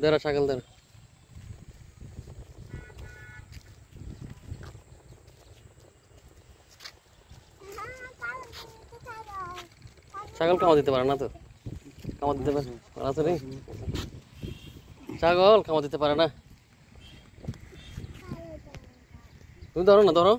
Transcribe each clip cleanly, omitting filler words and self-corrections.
ধরো ছাগল ধরো। ছাগল কামড় দিতে পারে না তো? কামড় দিতে পারে না তো? নেই ছাগল কামড় দিতে পারে না। তুমি ধরো না, ধরো।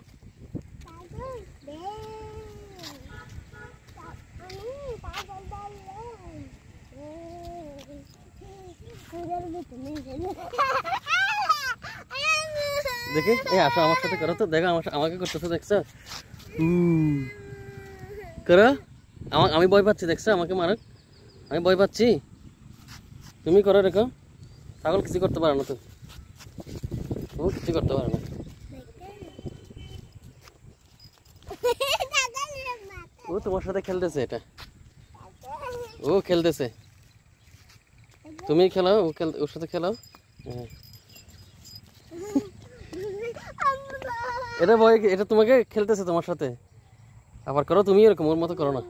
দেখি এই আসো আমার সাথে করো তো, দেখো আমাকে করতেছো, দেখছো? করো। আমি ভয় পাচ্ছি, দেখছো? আমাকে মারক, আমি ভয় পাচ্ছি। তুমি করো, রেখো। ছাগল কিছু করতে পারে না তো, ও কিছু করতে পারে না। ও তোমার সাথে খেলতেছে, এটা ও খেলতেছে। তুমি খেলাও, ওর সাথে খেলাও। এটা ভয়, এটা তোমাকে খেলতেছে তোমার সাথে। আবার করো তুমি এরকম, ওর মতো করো না।